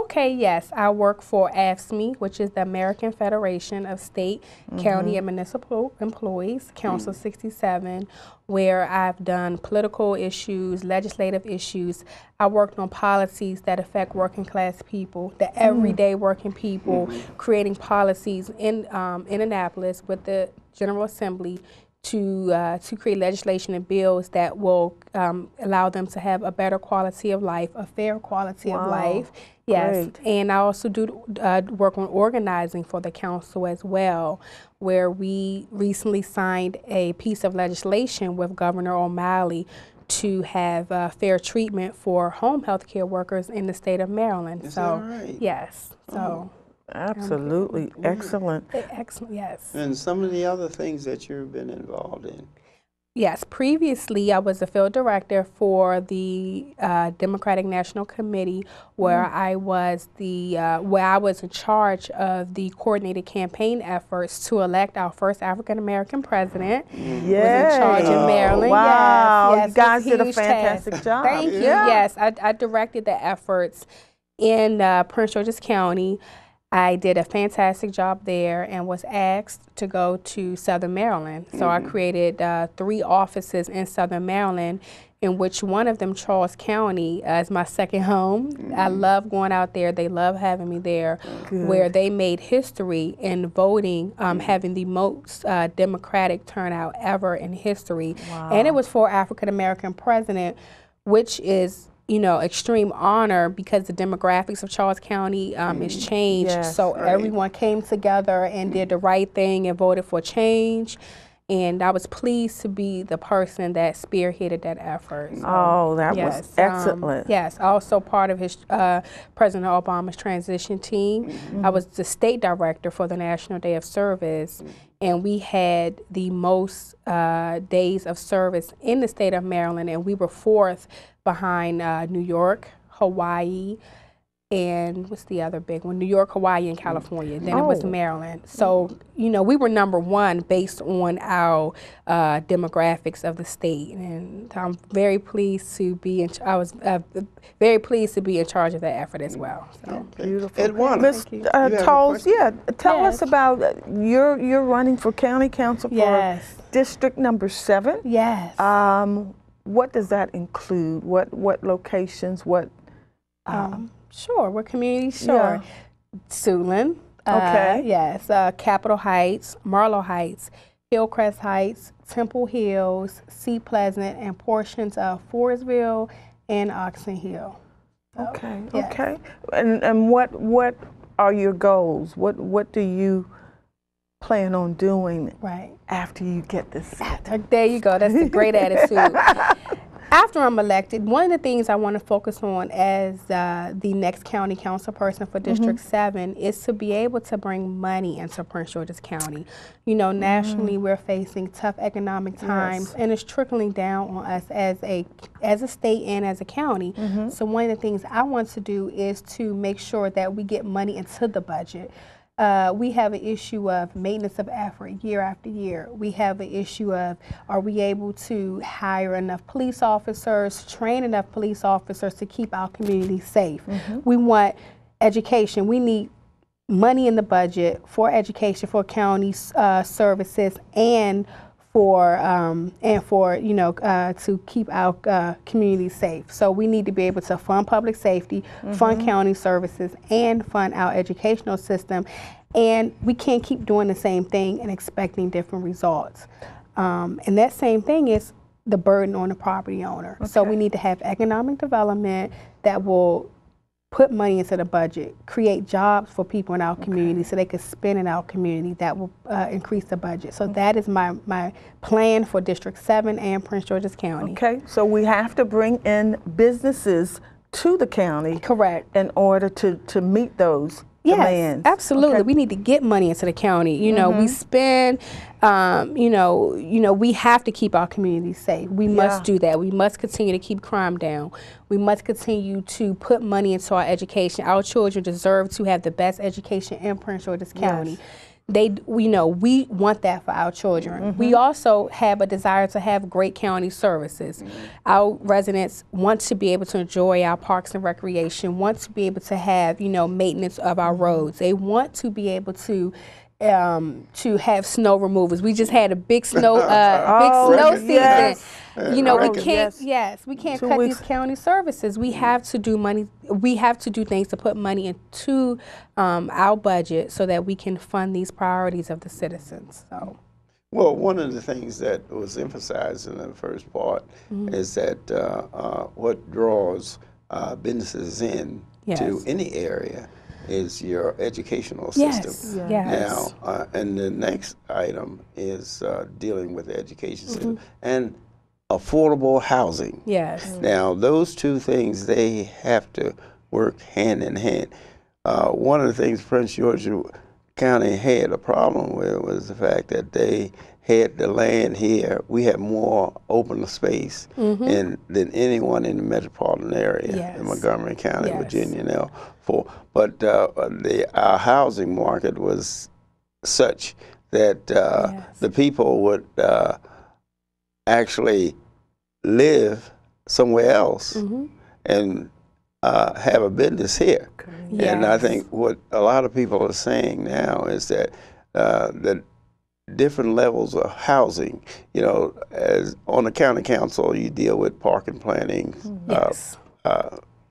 Okay, yes. I work for AFSCME, which is the American Federation of State, County, and Municipal Employees, Council 67, where I've done political issues, legislative issues. I worked on policies that affect working class people, the everyday working people, creating policies in Annapolis with the General Assembly to create legislation and bills that will allow them to have a better quality of life, a fair quality of life. Yes, great. and I also do work on organizing for the council as well, where we recently signed a piece of legislation with Governor O'Malley to have fair treatment for home health care workers in the state of Maryland. Is that right? Yes, so. Absolutely. Excellent. Excellent, yes. And some of the other things that you've been involved in. Yes, previously I was a field director for the Democratic National Committee, where I was in charge of the coordinated campaign efforts to elect our first African American president. Yeah. Was in charge in Maryland. Wow, Yes, you guys did a huge fantastic task. job. Thank you. Yes, I directed the efforts in Prince George's County. I did a fantastic job there and was asked to go to Southern Maryland. So I created 3 offices in Southern Maryland, in which one of them, Charles County, is my second home. I love going out there. They love having me there, where they made history in voting, having the most Democratic turnout ever in history. Wow. And it was for African American president, which is, you know, extreme honor because the demographics of Charles County is changed. Yes, so everyone came together and did the right thing and voted for change. And I was pleased to be the person that spearheaded that effort. So, Oh, that was excellent. Yes, also part of his President Obama's transition team. I was the state director for the National Day of Service, and we had the most days of service in the state of Maryland, and we were 4th behind New York, Hawaii, and what's the other big one? New York, Hawaii, and California. Then it was Maryland. So, you know, we were #1 based on our demographics of the state. And I'm very pleased to be in, I was very pleased to be in charge of that effort as well. So. Beautiful. Edwanda, Ms. Toles, tell us about, you're running for county council for district number 7. Yes. What does that include? What locations? What? Sure, we're community sure. Suitland. Okay. Yes. Capitol Heights, Marlow Heights, Hillcrest Heights, Temple Hills, Sea Pleasant, and portions of Forestville and Oxon Hill. So, okay. Okay. And what are your goals? What do you plan on doing after you get this? There you go. That's a great attitude. After I'm elected, one of the things I want to focus on as the next county council person for District 7 is to be able to bring money into Prince George's County. You know, nationally we're facing tough economic times, and it's trickling down on us as a state and as a county. So one of the things I want to do is to make sure that we get money into the budget. We have an issue of maintenance of effort year after year. We have an issue of, are we able to hire enough police officers, train enough police officers to keep our community safe? We want education. We need money in the budget for education, for county services, and for you know, to keep our community safe. So we need to be able to fund public safety, fund county services, and fund our educational system. And we can't keep doing the same thing and expecting different results. And that same thing is the burden on the property owner. So we need to have economic development that will put money into the budget, create jobs for people in our community so they could spend in our community that will increase the budget. So that is my plan for District 7 and Prince George's County. Okay, so we have to bring in businesses to the county. Correct. In order to meet those demands. Absolutely. We need to get money into the county. You know, we spend, you know, we have to keep our community safe. We must do that. We must continue to keep crime down. We must continue to put money into our education. Our children deserve to have the best education in Prince George's County. we want that for our children. We also have a desire to have great county services. Our residents want to be able to enjoy our parks and recreation, want to be able to have, maintenance of our roads. They want to be able to have snow removals. We just had a big snow season. Yes. We can't cut these county services. We have to do money. We have to do things to put money into our budget so that we can fund these priorities of the citizens. So. Well, one of the things that was emphasized in the first part is that what draws businesses in to any area is your educational system. Yes. Now, and the next item is dealing with the education system and affordable housing. Yes. Now, those two things, they have to work hand in hand. One of the things Prince George County had a problem with was the fact that they had the land here. We have more open space than anyone in the metropolitan area in Montgomery County, Virginia now. But our housing market was such that the people would actually live somewhere else and have a business here. And I think what a lot of people are saying now is that the different levels of housing, as on the county council, you deal with park and planning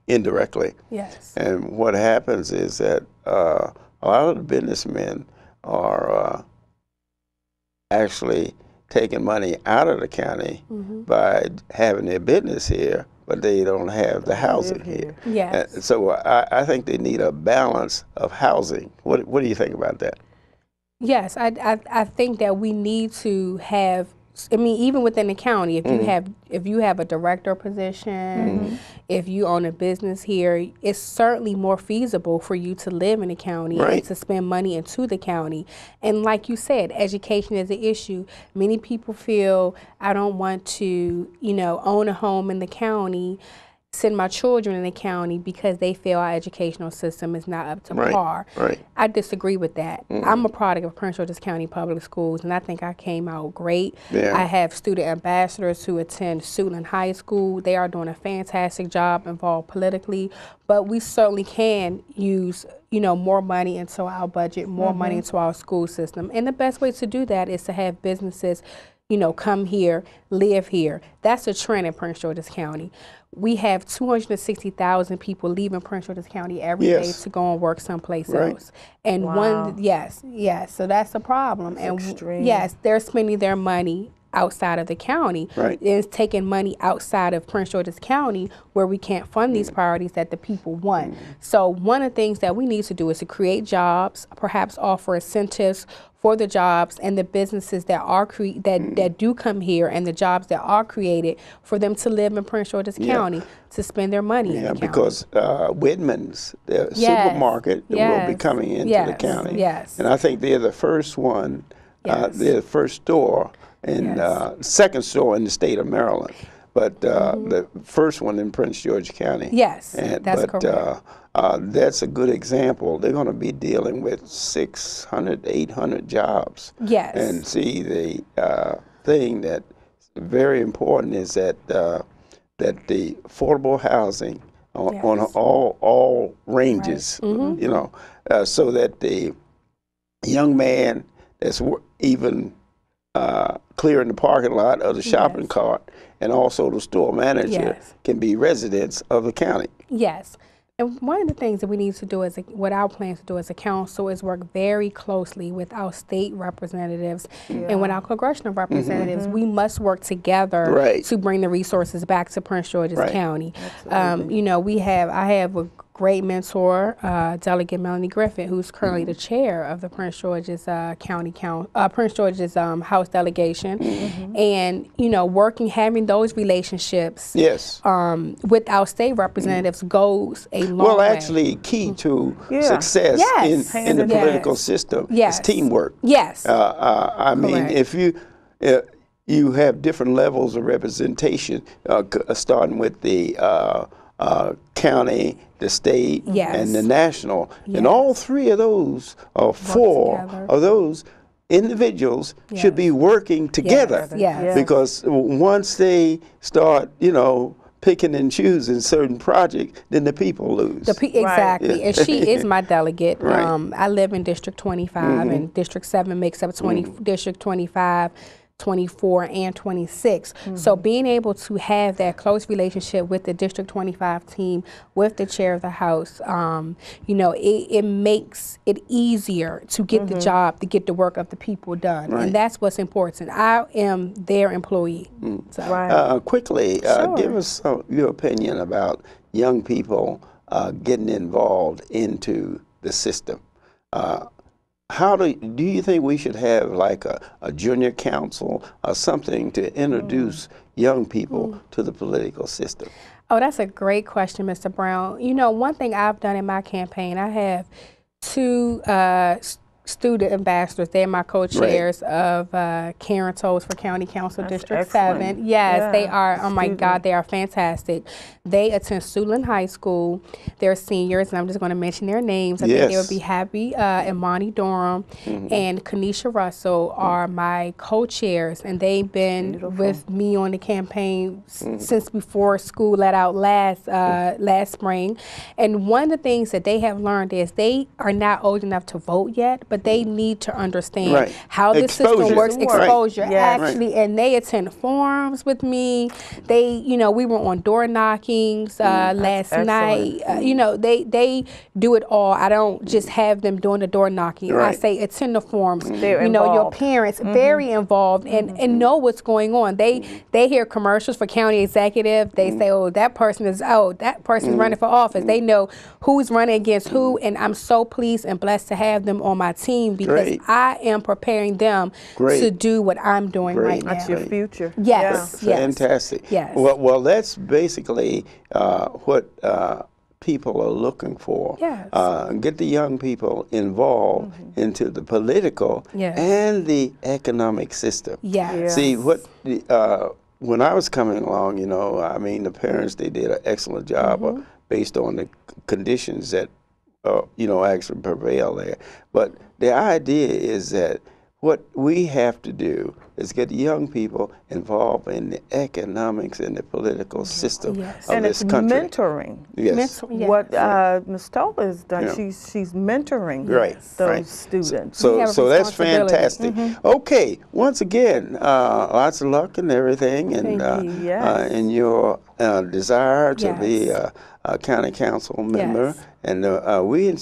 indirectly. Yes. And what happens is that a lot of the businessmen are actually taking money out of the county by having their business here, but they don't have the housing here. Yes. So I think they need a balance of housing. What do you think about that? Yes, I think that we need to have. I mean, even within the county, if you have a director position, if you own a business here, it's certainly more feasible for you to live in the county and to spend money into the county. And like you said, education is an issue. Many people feel, I don't want to, own a home in the county, send my children in the county because they feel our educational system is not up to par. I disagree with that. I'm a product of Prince George's County Public Schools, and I think I came out great. I have student ambassadors who attend Suitland High School. They are doing a fantastic job involved politically, but we certainly can use more money into our budget, more money into our school system. And the best way to do that is to have businesses come here, live here. That's a trend in Prince George's County. We have 260,000 people leaving Prince George's County every day to go and work someplace else. And so that's a problem. That's extreme. Yes, they're spending their money outside of the county. It's taking money outside of Prince George's County where we can't fund these priorities that the people want. So one of the things that we need to do is to create jobs, perhaps offer incentives for the jobs and the businesses that are that do come here and the jobs that are created for them to live in Prince George's County, to spend their money in the county. Because Whitman's, the supermarket, will be coming into the county. And I think they're the first one, they're the first store and second store in the state of Maryland, but the first one in Prince George County. That's correct. That's a good example. They're going to be dealing with 600, 800 jobs. And see, the thing that's very important is that that the affordable housing on all ranges, so that the young man that's even clearing the parking lot of the shopping cart and also the store manager can be residents of the county. And one of the things that we need to do, what our plans to do as a council, is work very closely with our state representatives and with our congressional representatives. We must work together to bring the resources back to Prince George's County. I have a great mentor, Delegate Melanie Griffin, who's currently the chair of the Prince George's Prince George's House delegation, and having those relationships with our state representatives goes a long way. Well, actually, key to success in the political system is teamwork. I mean, if you have different levels of representation, starting with the county, the state, and the national. And all three of those, or four of those individuals should be working together. Because once they start, you know, picking and choosing certain projects, then the people lose. Exactly. And she is my delegate. I live in District 25, and District 7 makes up District 25, 24, and 26. So being able to have that close relationship with the District 25 team, with the chair of the House, you know, it makes it easier to get the job, to get the work of the people done. And that's what's important. I am their employee. So. Quickly, give us your opinion about young people getting involved into the system. How do you think we should have like a junior council or something to introduce young people to the political system? Oh, that's a great question, Mr. Brown. You know, one thing I've done in my campaign, I have two student ambassadors. They're my co-chairs of Karen Toles for County Council District 7. Yes, they are, oh my God, they are fantastic. They attend Suitland High School. They're seniors, and I'm just going to mention their names. I think they would be happy. Imani Durham and Kanisha Russell are my co-chairs, and they've been with me on the campaign since before school let out last spring. And one of the things that they have learned is they are not old enough to vote yet, but they need to understand how the system works, actually, and they attend forums with me. They, you know, we were on door knockings last night. You know, they do it all. I don't just have them doing the door knocking. I say attend the forums. You know, your parents very involved and know what's going on. They hear commercials for county executive. They say, oh, that person is running for office. They know who's running against who, and I'm so pleased and blessed to have them on my team because I am preparing them to do what I'm doing right now. That's your future. Yes. Fantastic. Yes. Well, that's basically what people are looking for. Get the young people involved into the political and the economic system. See, when I was coming along, you know, I mean, the parents, they did an excellent job based on the conditions that you know, actually prevail there. But the idea is that what we have to do is get young people involved in the economics and the political system of this country. Mentoring. What Ms. Toles has done, she's mentoring those students. So that's fantastic. Okay, once again, lots of luck and everything, and in your desire to be a county council member. And we in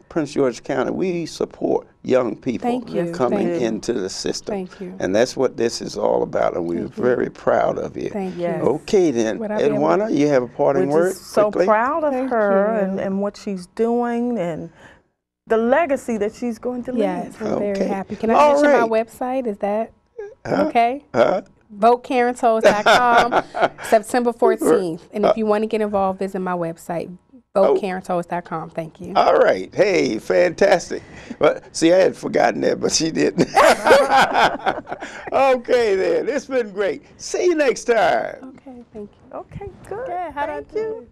Prince George County, we support young people coming into the system. And that's what this is all about, and we're very proud of you. Okay then, Edwanda, you have a parting word? We're just so proud of her and what she's doing and the legacy that she's going to leave. Yes, we're very happy. Can I mention my website? Is that okay? VoteKarenToles.com, September 14th. And if you want to get involved, visit my website, VoteKarenToles.com. Thank you. All right. Hey, fantastic. Well, see, I had forgotten that, but she didn't. Okay, then. It's been great. See you next time. Okay, thank you. Okay, good. Thank you.